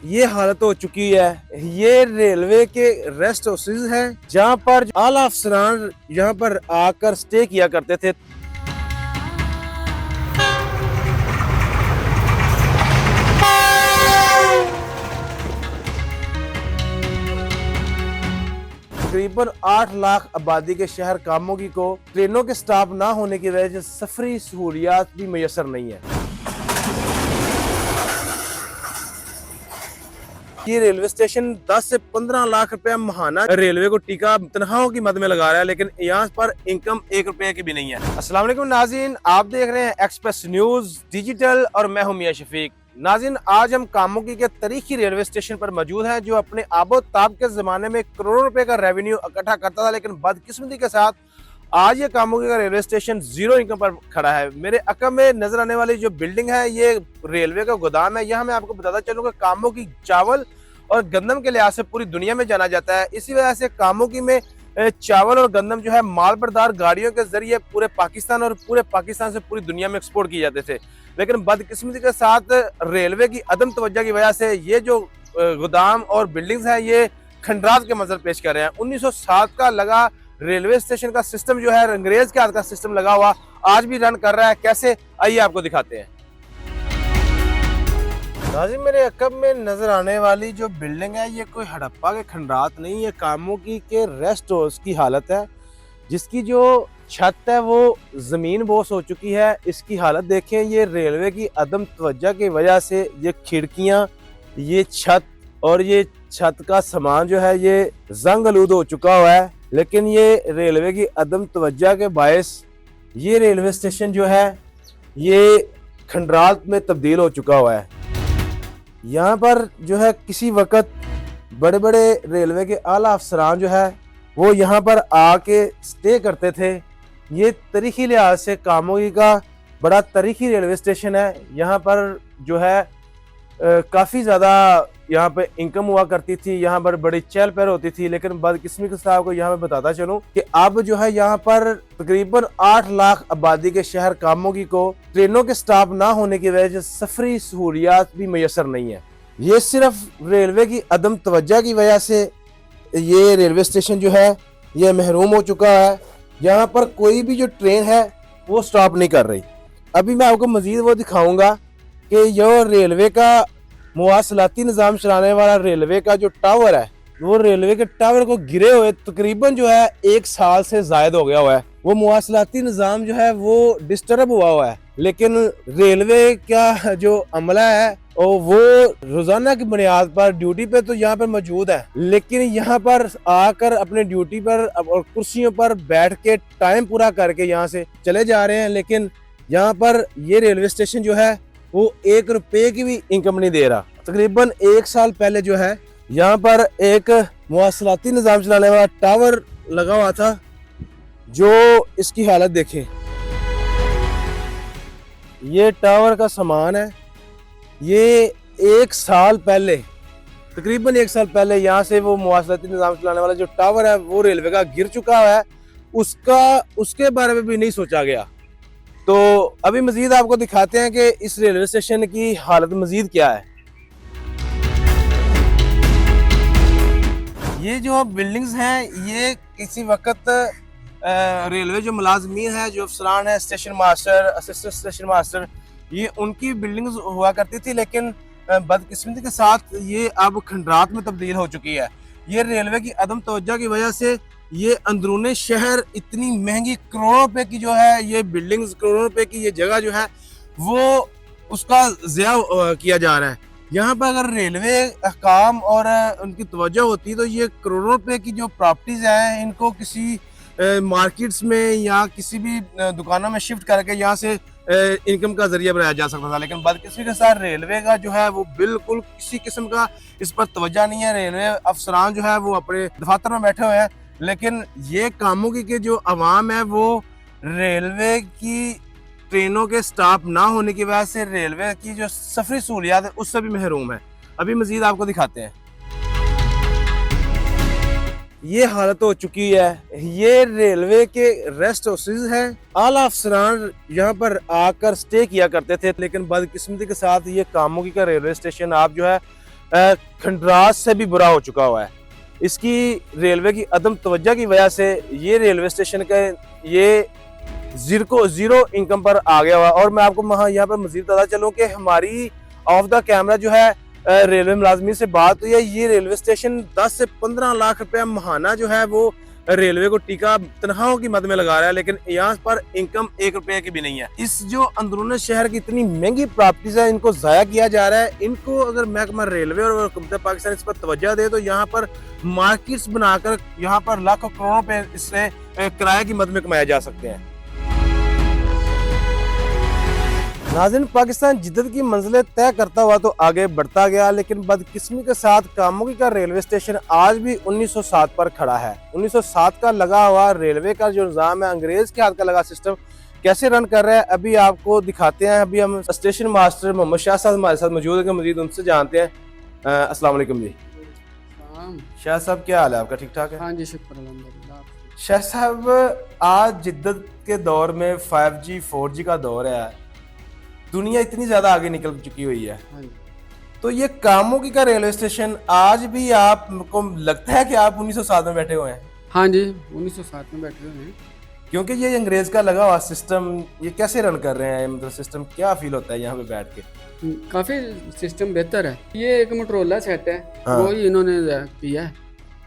ये हालत हो चुकी है। ये रेलवे के रेस्ट हाउसेज हैं जहाँ पर आला अफसरान यहाँ पर आकर स्टे किया करते थे। तकरीबन 8 लाख आबादी के शहर कामोगी को ट्रेनों के स्टॉप ना होने की वजह से सफरी सहूलियात भी मैसर नहीं है। ये रेलवे स्टेशन 10 से 15 लाख रुपया महाना रेलवे को टीका तनख्वाहों की मद में लगा रहा है, लेकिन यहाँ पर इनकम 1 रुपए की भी नहीं है। अस्सलाम वालेकुम नाज़रीन, आप देख रहे हैं एक्सप्रेस न्यूज डिजिटल और मैं हूं मियां शफीक। नाज़रीन, आज हम कामोगी के तारीखी रेलवे स्टेशन पर मौजूद हैं जो अपने आबोताब के जमाने में करोड़ों रुपए का रेवेन्यू इकट्ठा करता था, लेकिन बदकिस्मती के साथ आज ये कामोगी का रेलवे स्टेशन जीरो इनकम पर खड़ा है। मेरे अकब में नजर आने वाली जो बिल्डिंग है ये रेलवे का गोदाम है। यहाँ मैं आपको बताता चलूंगा कामोगी चावल और गंदम के लिहाज से पूरी दुनिया में जाना जाता है। इसी वजह से कामोगी में चावल और गंदम जो है माल बरदार गाड़ियों के जरिए पूरे पाकिस्तान और पूरे पाकिस्तान से पूरी दुनिया में एक्सपोर्ट किए जाते थे, लेकिन बदकिस्मती के साथ रेलवे की अदम तवज्जो की वजह से ये जो गोदाम और बिल्डिंग्स हैं ये खंडरात के मंजर पेश कर रहे हैं। 1907 का लगा रेलवे स्टेशन का सिस्टम जो है अंग्रेज के हाथ का सिस्टम लगा हुआ आज भी रन कर रहा है। कैसे, आइए आपको दिखाते हैं। नाज़रीन, मेरे अकब में नजर आने वाली जो बिल्डिंग है ये कोई हड़प्पा के खंडरात नहीं, ये कामोगी के रेस्ट हाउस की हालत है, जिसकी जो छत है वो जमीन बोस हो चुकी है। इसकी हालत देखें, ये रेलवे की अदम तवज्जो की वजह से ये खिड़कियां, ये छत और ये छत का सामान जो है ये जंग आलूद हो चुका हुआ है। लेकिन ये रेलवे की अदम तवज्जो के बायस ये रेलवे स्टेशन जो है ये खंडरात में तब्दील हो चुका हुआ है। यहाँ पर जो है किसी वक्त बड़े बड़े रेलवे के आला अफसरान जो है वो यहाँ पर आके स्टे करते थे। ये तारीखी लिहाज से कामोगी का बड़ा तारीखी रेलवे स्टेशन है। यहाँ पर जो है काफ़ी ज़्यादा यहाँ पे इनकम हुआ करती थी, यहाँ पर बड़ी चहल पहल होती थी। लेकिन बदकिस्मती के साथ को यहाँ पे बताता चलूँ कि अब जो है यहाँ पर तकरीबन 8 लाख आबादी के शहर कामोगी को ट्रेनों के स्टॉप ना होने की वजह से सफरी सहूलियात भी मैसर नहीं है। ये सिर्फ रेलवे की अदम तवज्जो की वजह से ये रेलवे स्टेशन जो है ये महरूम हो चुका है। यहाँ पर कोई भी जो ट्रेन है वो स्टॉप नहीं कर रही। अभी मैं आपको मजीद वो दिखाऊंगा कि जो रेलवे का मुवासलाती निज़ाम चलाने वाला रेलवे का जो टावर है वो रेलवे के टावर को गिरे हुए तकरीबन जो है 1 साल से जायद हो गया हुआ है। वो मुवासलाती निज़ाम जो है वो डिस्टर्ब हुआ है, लेकिन रेलवे का जो अमला है और वो रोजाना की बुनियाद पर ड्यूटी पे तो यहाँ पर मौजूद है, लेकिन यहाँ पर आकर अपने ड्यूटी पर और कुर्सियों पर बैठ के टाइम पूरा करके यहाँ से चले जा रहे हैं। लेकिन यहाँ पर ये रेलवे स्टेशन जो है वो 1 रुपए की भी इनकम नहीं दे रहा। तकरीबन 1 साल पहले जो है यहाँ पर एक मुवासलाती निज़ाम चलाने वाला टावर लगा हुआ था, जो इसकी हालत देखें। ये टावर का सामान है, ये 1 साल पहले तकरीबन 1 साल पहले यहाँ से वो मुवासलाती निज़ाम चलाने वाला जो टावर है वो रेलवे का गिर चुका है। उसके बारे में भी नहीं सोचा गया। तो अभी मजीद आपको दिखाते हैं कि इस रेलवे स्टेशन की हालत मजीद क्या है। ये जो बिल्डिंग्स हैं ये किसी वक्त रेलवे जो मुलाजमीन है, जो अफसरान है, station master, assistant station master, ये उनकी बिल्डिंग्स हुआ करती थी, लेकिन बदकिस्मती के साथ ये अब खंडरात में तब्दील हो चुकी है। ये रेलवे की अदम तवज्जो की वजह से ये अंदरूनी शहर इतनी महंगी करोड़ों रुपए की जो है ये बिल्डिंग्स, करोड़ों रुपए की ये जगह जो है वो उसका ज़िया किया जा रहा है। यहाँ पर अगर रेलवे अहकाम और उनकी तवज्जो होती तो ये करोड़ों रुपए की जो प्रॉपर्टीज हैं इनको किसी मार्केट्स में या किसी भी दुकानों में शिफ्ट करके यहाँ से इनकम का जरिया बनाया जा सकता था। लेकिन बदकिस्मती के साथ रेलवे का जो है वो बिल्कुल किसी किस्म का इस पर तवज्जो नहीं है। रेलवे अफसरान जो है वो अपने दफातर में बैठे हुए हैं, लेकिन ये कामोगी के जो अवाम है वो रेलवे की ट्रेनों के स्टॉप ना होने की वजह से रेलवे की जो सफरी सहूलियात है उससे भी महरूम है। अभी मजीद आपको दिखाते हैं। ये हालत हो चुकी है। ये रेलवे के रेस्ट हाउसेज हैं। आला अफसरान यहाँ पर आकर स्टे किया करते थे, लेकिन बदकिस्मती के साथ ये कामोगी का रेलवे स्टेशन आप जो है खंडरात से भी बुरा हो चुका हुआ है। इसकी रेलवे की अदम तवज्जो की वजह से ये रेलवे स्टेशन का ये जीरो इनकम पर आ गया हुआ। और मैं आपको यहाँ पर मजीद बताता चलूँ कि हमारी ऑफ द कैमरा जो है रेलवे मुलाजमी से बात हुई है। ये रेलवे स्टेशन 10 से 15 लाख रुपया महाना जो है वो रेलवे को टीका तनख्वाहों की मद में लगा रहा है, लेकिन यहाँ पर इनकम 1 रुपए की भी नहीं है। इस जो अंदरून शहर की इतनी महंगी प्रॉपर्टीज है, इनको जाया किया जा रहा है। इनको अगर महकमा रेलवे और हुकूमत पाकिस्तान इस पर तवज्जो दे तो यहाँ पर मार्केट्स बनाकर यहाँ पर लाखों करोड़ों रुपए इससे किराए की मद में कमाया जा सकते हैं। नाज़रीन, पाकिस्तान जिद्दत की मंजिलें तय करता हुआ तो आगे बढ़ता गया, लेकिन बदकिस्मती के साथ कामोगी का रेलवे स्टेशन आज भी 1907 पर खड़ा है। 1907 का लगा हुआ रेलवे का जो निज़ाम है, अंग्रेज के हाथ का लगा सिस्टम कैसे रन कर रहा है अभी आपको दिखाते हैं। अभी हम स्टेशन मास्टर मोहम्मद शाह साहब हमारे साथ मौजूद है, मजीद उनसे जानते हैं। अस्सलाम वालेकुम जी। शाह साहब, क्या हाल है आपका? ठीक ठाक है? हाँ जी, शुक्र अल्हम्दुलिल्लाह। शाह साहब, आज जिद्दत के दौर में 5G 4G का दौर है, दुनिया इतनी ज्यादा आगे निकल चुकी हुई है, तो ये कामोगी का रेलवे स्टेशन आज भी आपको लगता है कि आप 1907 में बैठे हुए हैं? हाँ जी, 1907 में बैठे हुए हैं। क्योंकि ये अंग्रेज का लगा हुआ सिस्टम ये कैसे रन कर रहे हैं, मतलब सिस्टम क्या फील होता है यहाँ पे बैठ के? काफी सिस्टम बेहतर है। ये एक मोटरोला सेट है, हाँ। वो ही इन्होंने किया है,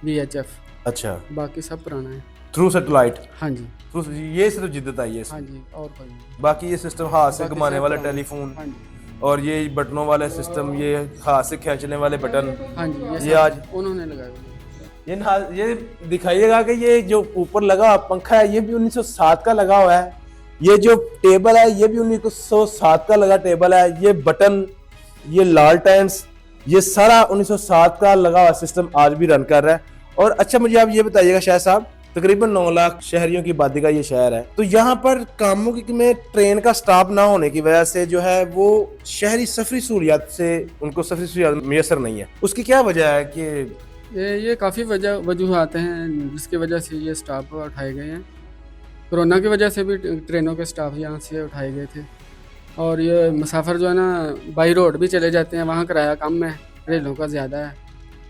VHF। अच्छा, बाकी सब पुराना है। Through satellite? हाँ जी, ये सिर्फ जिद्दत आई है इसमें। हाँ जी, और कोई नहीं। बाकी ये सिस्टम हाथ से बाकी घुमाने सब वाला पुराना। टेलीफोन हाँ जी, और ये बटनों वाला सिस्टम, ये हाथ से खींचने वाले बटन, हाँ जी, ये आज उन्होंने लगाया हुआ है। ये दिखाइएगा कि ये जो ऊपर लगा हुआ पंखा है ये भी 1907 का लगा हुआ है। ये जो टेबल है ये भी 1907 का लगा टेबल है। ये बटन, ये लालटेन्स, ये सारा 1907 का लगा हुआ सिस्टम आज भी रन कर रहा है। और अच्छा, मुझे आप ये बताइएगा शाह साहब, तकरीबन 9 लाख शहरियों की आबादी का ये शहर है, तो यहाँ पर कामोगी में ट्रेन का स्टॉप ना होने की वजह से जो है वो शहरी सफरी सहूलियात से उनको सफरी सहूलियात मैसर नहीं है। उसकी क्या वजह है कि ये काफ़ी वजूहात हैं जिसकी वजह से ये स्टाफ उठाए गए हैं। कोरोना की वजह से भी ट्रेनों के स्टाफ यहाँ से उठाए गए थे। और ये मुसाफिर जो है ना बाई रोड भी चले जाते हैं, वहाँ किराया कम है, रेलों का ज़्यादा है,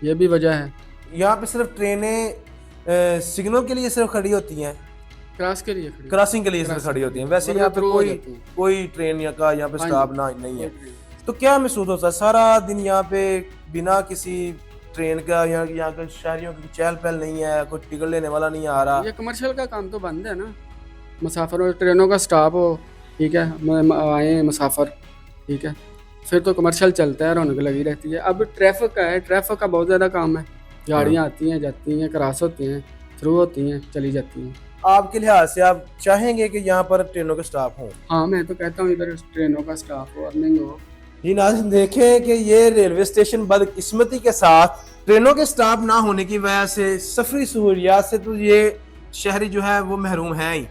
ये भी वजह है। यहाँ पे सिर्फ ट्रेनें सिग्नल के लिए सिर्फ खड़ी होती हैं, क्रॉस के लिए खड़ी, क्रॉसिंग के लिए सिर्फ खड़ी होती हैं, वैसे यहाँ पे कोई ट्रेन का यहाँ पे स्टॉप नहीं है। तो क्या महसूस होता है सारा दिन यहाँ पे बिना किसी ट्रेन का, यहाँ के शहरियों की चहल पहल नहीं है, कोई टिकट लेने वाला नहीं आ रहा? ये कमर्शियल का काम तो बंद है ना, मुसाफिर और ट्रेनों का स्टाफ हो, ठीक है, आए मुसाफिर, ठीक है, फिर तो कमर्शियल चलता है, रौनक लगी रहती है। अब ट्रैफिक का है, ट्रैफिक का बहुत ज़्यादा काम है, गाड़ियाँ आती हैं जाती हैं, क्रॉस होती हैं, थ्रू होती हैं, चली जाती हैं। आपके लिहाज से आप चाहेंगे कि यहाँ पर ट्रेनों के स्टाफ हों? हाँ, मैं तो कहता हूँ इधर ट्रेनों का स्टाफ हो, अर्निंग हो। जी नाज़रीन, देखें कि ये रेलवे स्टेशन बदकिस्मती के साथ ट्रेनों के स्टाफ ना होने की वजह से सफरी सहूलियात से तो ये शहरी जो है वो महरूम है ही,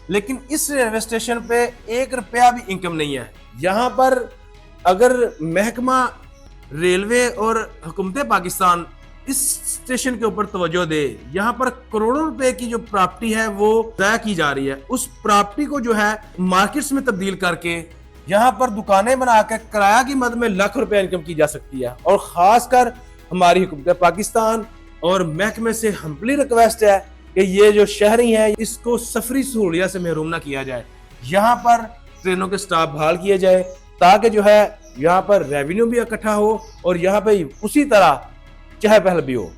लेकिन इस रेलवे स्टेशन पे 1 रुपया भी इनकम नहीं है। यहाँ पर अगर महकमा रेलवे और हुकूमत पाकिस्तान इस स्टेशन के ऊपर तवज्जो दे, यहाँ पर करोड़ों रुपए की जो प्रॉपर्टी है वो ज़ाया की जा रही है, उस प्रॉपर्टी को जो है मार्केट्स में तब्दील करके यहाँ पर दुकानें बनाकर किराया की मद में लाख रुपए इनकम की जा सकती है। और खासकर हमारी हुकूमत पाकिस्तान और महकमे से हम्बली रिक्वेस्ट है कि ये जो शहरी हैं इसको सफरी सहूलियत से महरूम ना किया जाए, यहाँ पर ट्रेनों के स्टाफ बहाल किए जाए ताकि जो है यहाँ पर रेवेन्यू भी इकट्ठा हो और यहाँ पे उसी तरह चहल पहल भी हो।